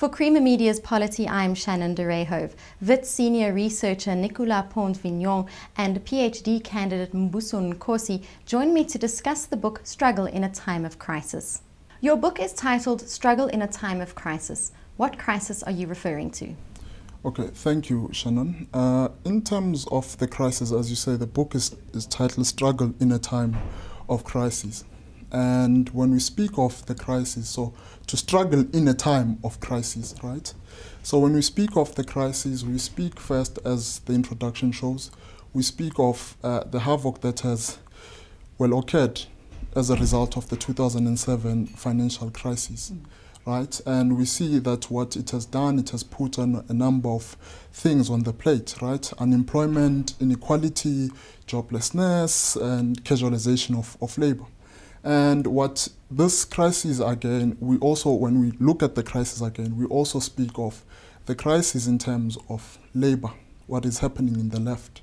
For Creamer Media's Polity, I'm Shannon de Rehove. WIT senior researcher Nicolas Pons-Vignon and PhD candidate Mbuso Nkosi join me to discuss the book Struggle in a Time of Crisis. Your book is titled Struggle in a Time of Crisis. What crisis are you referring to? Okay, thank you, Shannon. In terms of the crisis, as you say, the book is titled Struggle in a Time of Crisis. And when we speak of the crisis, so to struggle in a time of crisis, right? So when we speak of the crisis, we speak first, as the introduction shows, we speak of the havoc that has, occurred as a result of the 2007 financial crisis, right? And we see that what it has done, it has put on a number of things on the plate, right? Unemployment, inequality, joblessness, and casualization of labor. And what this crisis again, when we look at the crisis again, we also speak of the crisis in terms of labor, what is happening in the left,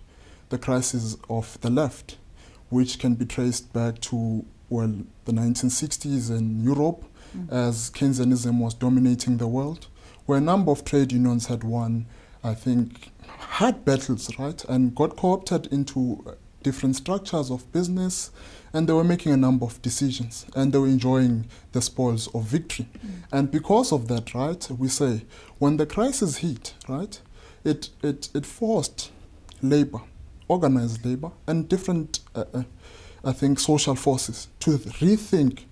the crisis of the left, which can be traced back to, the 1960s in Europe, as Keynesianism was dominating the world, where a number of trade unions had won, I think, hard battles, right, and got co-opted into different structures of business, and they were making a number of decisions, and they were enjoying the spoils of victory. And because of that, right, we say, when the crisis hit, right, it forced labor, organized labor, and different, I think, social forces to rethink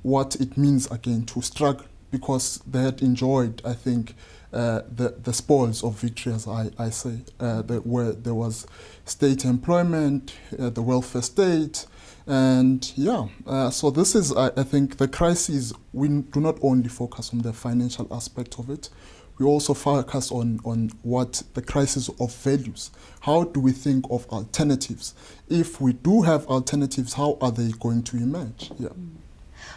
what it means again to struggle, because they had enjoyed, I think, the spoils of victory, as I say, where there was state employment, the welfare state, and so this is, I think, the crisis. We do not only focus on the financial aspect of it, we also focus on what the crisis of values. How do we think of alternatives? If we do have alternatives, how are they going to emerge?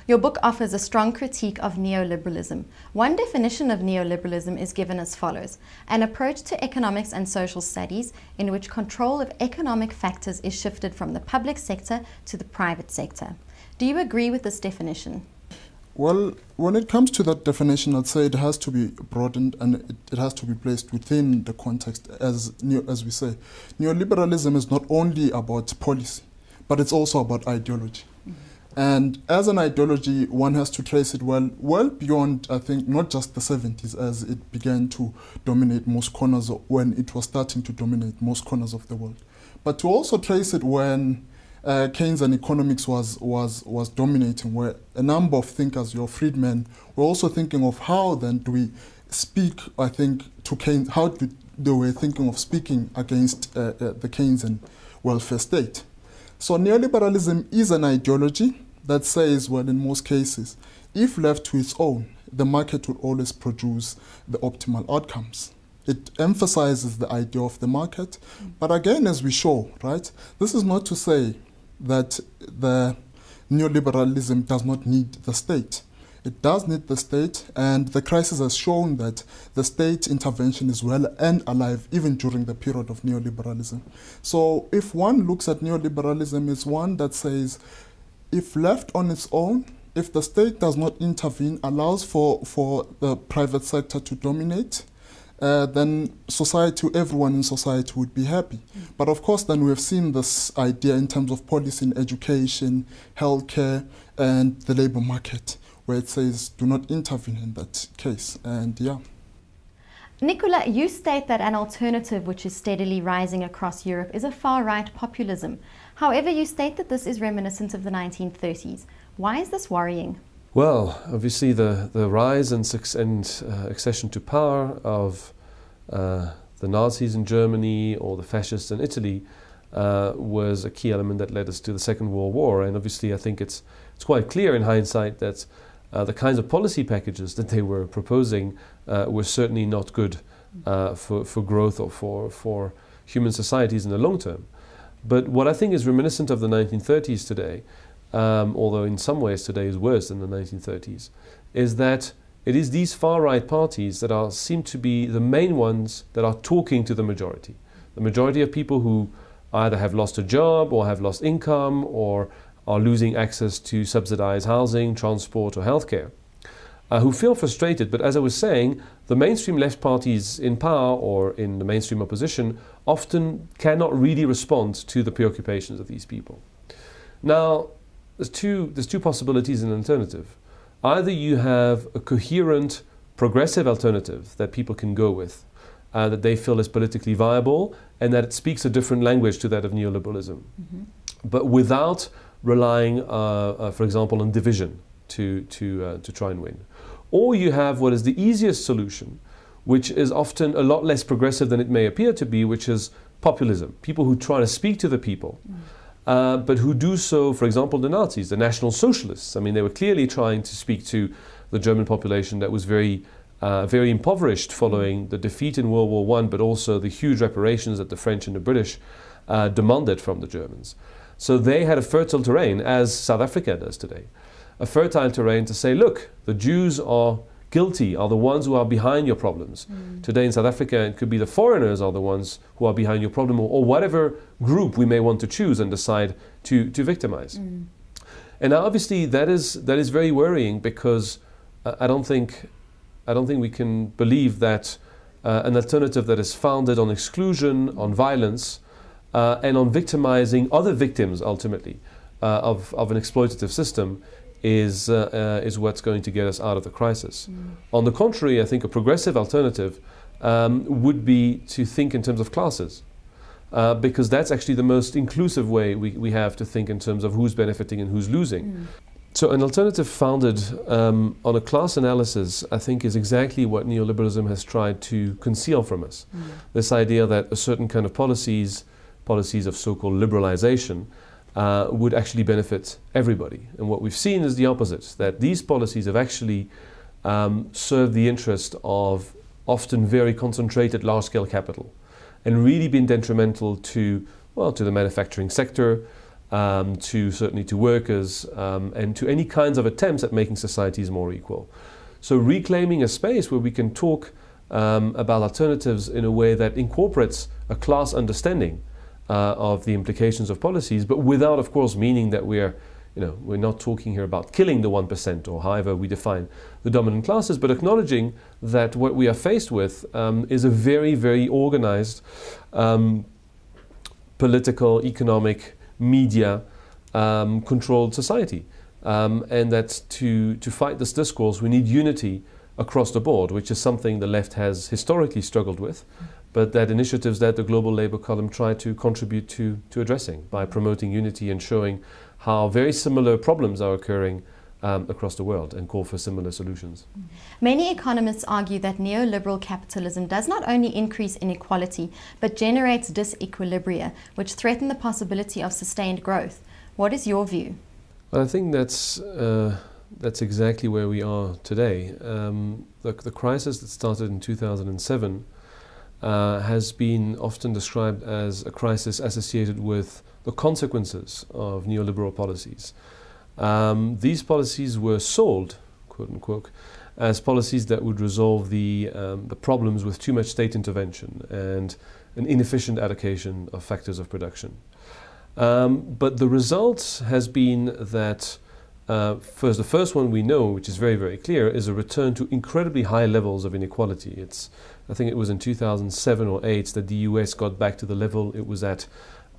Your book offers a strong critique of neoliberalism. One definition of neoliberalism is given as follows: an approach to economics and social studies in which control of economic factors is shifted from the public sector to the private sector. Do you agree with this definition? Well, when it comes to that definition, I'd say it has to be broadened and it has to be placed within the context. As we say, neoliberalism is not only about policy, but it's also about ideology. And as an ideology, one has to trace it well beyond, I think, not just the 70s, as it began to dominate most corners, when it was starting to dominate most corners of the world, but to also trace it when Keynesian economics was dominating, where a number of thinkers, your Friedman, were also thinking of how then do we speak, I think, to Keynes, they were thinking of speaking against the Keynesian welfare state. So neoliberalism is an ideology that says, in most cases, if left to its own, the market will always produce the optimal outcomes. It emphasizes the idea of the market, but again, as we show, right, this is not to say that the neoliberalism does not need the state. It does need the state, and the crisis has shown that the state intervention is well and alive even during the period of neoliberalism. So if one looks at neoliberalism, it's one that says, if left on its own, if the state does not intervene, allows for the private sector to dominate, then everyone in society would be happy. But of course, then we have seen this idea in terms of policy in education, healthcare, and the labor market, where it says do not intervene in that case. And Nicolas, you state that an alternative which is steadily rising across Europe is a far-right populism. However, you state that this is reminiscent of the 1930s. Why is this worrying? Well, obviously the rise and accession to power of the Nazis in Germany or the fascists in Italy was a key element that led us to the Second World War. And obviously I think it's quite clear in hindsight that the kinds of policy packages that they were proposing were certainly not good for growth or for human societies in the long term. But what I think is reminiscent of the 1930s today, although in some ways today is worse than the 1930s, is that it is these far-right parties that seem to be the main ones that are talking to the majority. The majority of people who either have lost a job or have lost income or are losing access to subsidized housing, transport or healthcare. who feel frustrated. But as I was saying, the mainstream left parties in power or in the mainstream opposition often cannot really respond to the preoccupations of these people. Now, there's two possibilities in an alternative. Either you have a coherent, progressive alternative that people can go with, that they feel is politically viable, and that it speaks a different language to that of neoliberalism, but without relying, for example, on division to try and win. Or you have what is the easiest solution, which is often a lot less progressive than it may appear to be, which is populism. People who try to speak to the people, but who do so, for example, the Nazis, the National Socialists. I mean, they were clearly trying to speak to the German population that was very impoverished following the defeat in World War I, but also the huge reparations that the French and the British demanded from the Germans. So they had a fertile terrain, as South Africa does today, a fertile terrain to say, look, the Jews are guilty, are the ones who are behind your problems. Today in South Africa, it could be the foreigners are the ones who are behind your problem, or whatever group we may want to choose and decide to victimize. And now obviously that is very worrying, because I don't think we can believe that an alternative that is founded on exclusion, on violence, and on victimizing other victims ultimately of an exploitative system is what's going to get us out of the crisis. On the contrary, I think a progressive alternative would be to think in terms of classes, because that's actually the most inclusive way we have to think in terms of who's benefiting and who's losing. So an alternative founded on a class analysis, I think, is exactly what neoliberalism has tried to conceal from us. This idea that a certain kind of policies of so-called liberalization, would actually benefit everybody. And what we've seen is the opposite, that these policies have actually served the interest of often very concentrated large-scale capital, and really been detrimental to the manufacturing sector, certainly to workers, and to any kinds of attempts at making societies more equal. So reclaiming a space where we can talk about alternatives in a way that incorporates a class understanding of the implications of policies, but without, of course, meaning that we're not talking here about killing the 1%, or however we define the dominant classes, but acknowledging that what we are faced with is a very, very organized political, economic, media controlled society, and that to fight this discourse we need unity across the board, which is something the left has historically struggled with, but that initiatives that the Global Labour Column try to contribute to addressing by promoting unity and showing how very similar problems are occurring across the world, and call for similar solutions. Many economists argue that neoliberal capitalism does not only increase inequality, but generates disequilibria, which threaten the possibility of sustained growth. What is your view? Well, I think that's exactly where we are today. The crisis that started in 2007 has been often described as a crisis associated with the consequences of neoliberal policies. These policies were sold, quote unquote, as policies that would resolve the problems with too much state intervention and an inefficient allocation of factors of production. But the result has been that the first one we know, which is very, very clear, is a return to incredibly high levels of inequality. I think it was in 2007 or 2008 that the US got back to the level it was at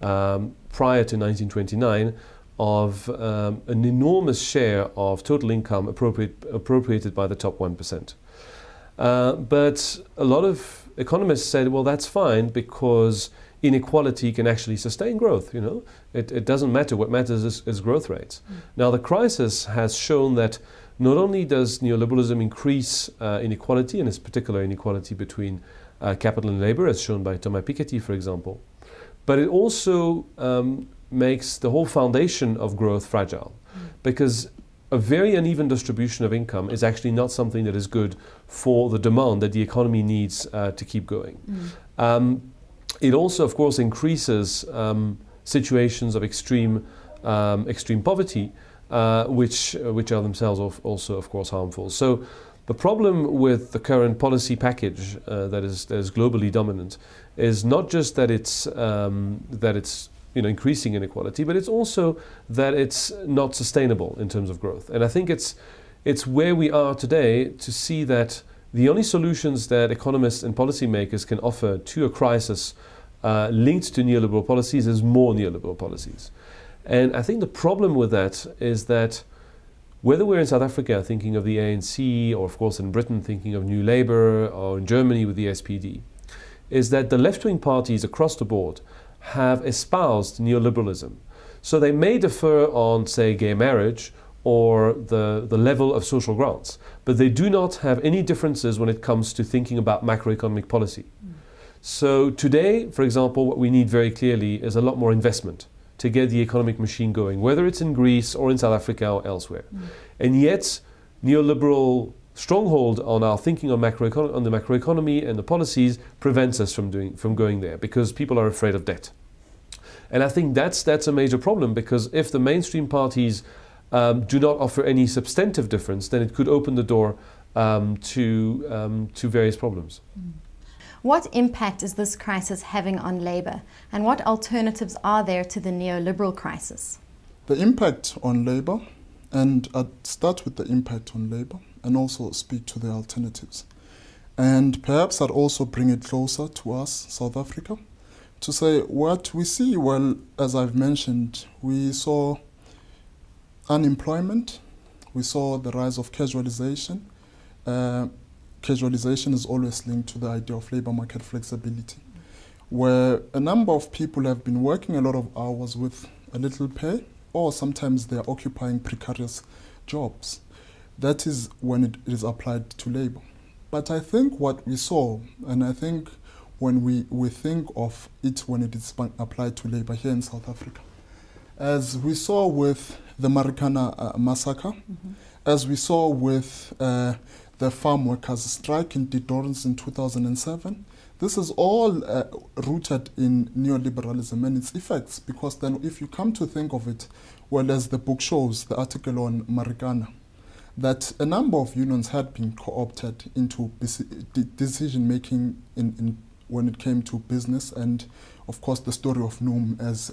prior to 1929, of an enormous share of total income appropriated by the top 1%. But a lot of economists said, well, that's fine, because inequality can actually sustain growth. It doesn't matter. What matters is growth rates. Now, the crisis has shown that not only does neoliberalism increase inequality, and its particular inequality between capital and labor, as shown by Thomas Piketty, for example, but it also makes the whole foundation of growth fragile, because a very uneven distribution of income is actually not something that is good for the demand that the economy needs to keep going. It also, of course, increases situations of extreme poverty, which are themselves also, of course, harmful. So the problem with the current policy package that is globally dominant is not just that it's increasing inequality, but it's also that it's not sustainable in terms of growth. And I think it's it's where we are today to see that the only solutions that economists and policymakers can offer to a crisis linked to neoliberal policies is more neoliberal policies. And I think the problem with that is that whether we're in South Africa thinking of the ANC, or of course in Britain thinking of New Labour, or in Germany with the SPD, is that the left-wing parties across the board have espoused neoliberalism. So they may differ on, say, gay marriage or the level of social grants, but they do not have any differences when it comes to thinking about macroeconomic policy. So today, for example, what we need very clearly is a lot more investment to get the economic machine going, whether it's in Greece or in South Africa or elsewhere. And yet, neoliberal stronghold on our thinking on the macroeconomy and the policies prevents us from going there, because people are afraid of debt. And I think that's a major problem, because if the mainstream parties do not offer any substantive difference, then it could open the door to various problems. What impact is this crisis having on labour, and what alternatives are there to the neoliberal crisis? The impact on labour, and I'd start with the impact on labour and also speak to the alternatives. And perhaps I'd also bring it closer to us, South Africa, to say what we see. Well, as I've mentioned, we saw unemployment, we saw the rise of casualization. Casualization is always linked to the idea of labour market flexibility, where a number of people have been working a lot of hours with a little pay, or sometimes they're occupying precarious jobs. That is when it is applied to labour. But I think what we saw, and I think when we think of it when it is applied to labour here in South Africa, as we saw with the Marikana massacre, as we saw with the farm workers' strike in Didorns in 2007. This is all rooted in neoliberalism and its effects, because then if you come to think of it, well, as the book shows, the article on Marikana, that a number of unions had been co-opted into decision-making when it came to business, and of course the story of NUM has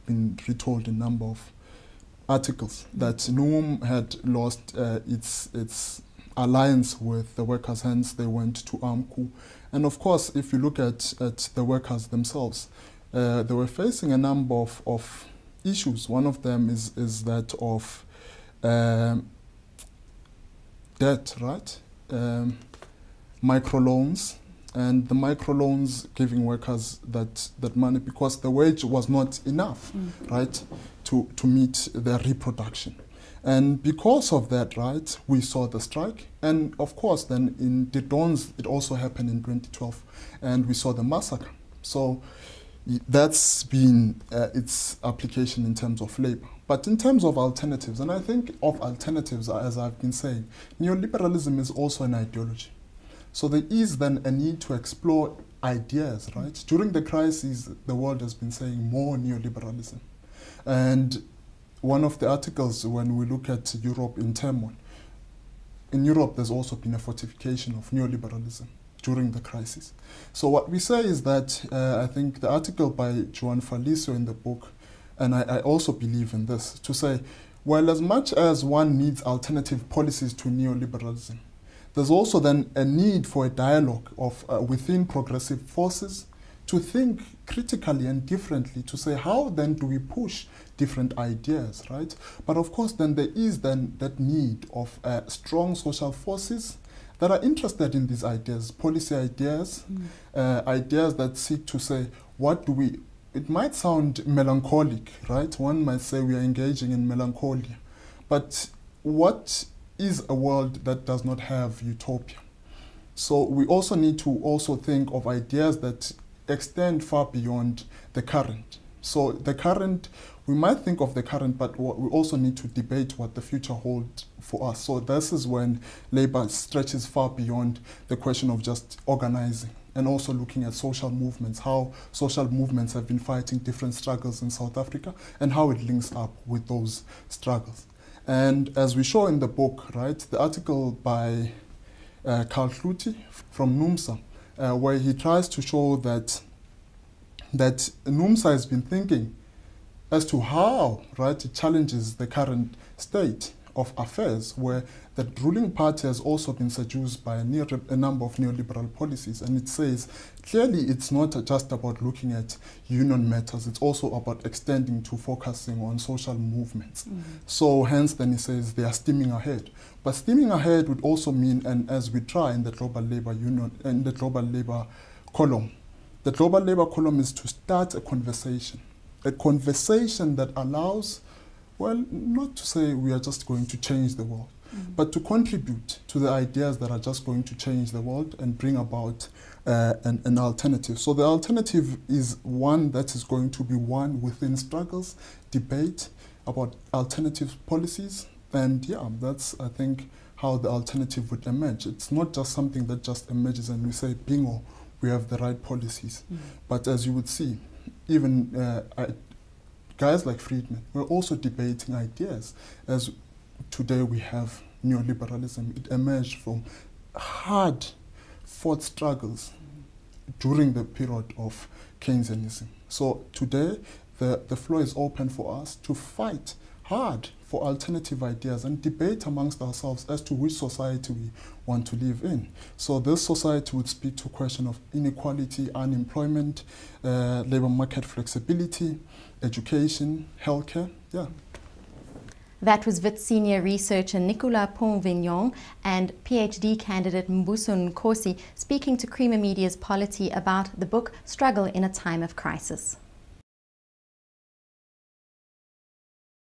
been retold in a number of articles, that NUM had lost its alliance with the workers, hence they went to AMCU. And of course, if you look at the workers themselves, they were facing a number of issues. One of them is that of debt, right? Microloans, and the microloans giving workers that money because the wage was not enough, right, to meet their reproduction. And because of that, right, we saw the strike. And of course, then in the Dons, it also happened in 2012, and we saw the massacre. So that's been its application in terms of labor. But in terms of alternatives, and I think of alternatives, as I've been saying, neoliberalism is also an ideology. So there is then a need to explore ideas, right? During the crisis, the world has been saying more neoliberalism. And one of the articles, when we look at Europe in turmoil, in Europe there's also been a fortification of neoliberalism during the crisis. So what we say is that, I think the article by Joan Falicio in the book, and I also believe in this, to say, well, as much as one needs alternative policies to neoliberalism, there's also then a need for a dialogue of within progressive forces to think critically and differently, to say how then do we push different ideas, right? But of course then there is then that need of strong social forces that are interested in these ideas, policy ideas, ideas that seek to say, what do we, it might sound melancholic, right? One might say we are engaging in melancholia, but what is a world that does not have utopia? So we also need to also think of ideas that extend far beyond the current. So the current, we might think of the current, but we also need to debate what the future holds for us. So this is when labor stretches far beyond the question of just organizing, and also looking at social movements, how social movements have been fighting different struggles in South Africa, and how it links up with those struggles. And as we show in the book, right, the article by Karl Kluti from NUMSA, where he tries to show that NUMSA has been thinking as to how, right, it challenges the current state of affairs where the ruling party has also been seduced by a number of neoliberal policies. And it says, clearly it's not just about looking at union matters, it's also about extending to focusing on social movements. So hence then it says they are steaming ahead. But steaming ahead would also mean, and as we try in the global labor union, in the global labor column, the global labor column is to start a conversation that allows, well, not to say we are just going to change the world, but to contribute to the ideas that are just going to change the world and bring about an alternative. So the alternative is one that is going to be one within struggles, debate about alternative policies, and yeah, that's, I think, how the alternative would emerge. It's not just something that just emerges and we say, bingo, we have the right policies. But as you would see, even guys like Friedman were also debating ideas. As today we have neoliberalism, it emerged from hard-fought struggles during the period of Keynesianism. So today, the floor is open for us to fight hard for alternative ideas and debate amongst ourselves as to which society we want to live in. So this society would speak to a question of inequality, unemployment, labor market flexibility, education, healthcare, yeah. That was Wits senior researcher Nicolas Pons-Vignon and PhD candidate Mbuso Nkosi speaking to Creamer Media's Polity about the book Struggle in a Time of Crisis.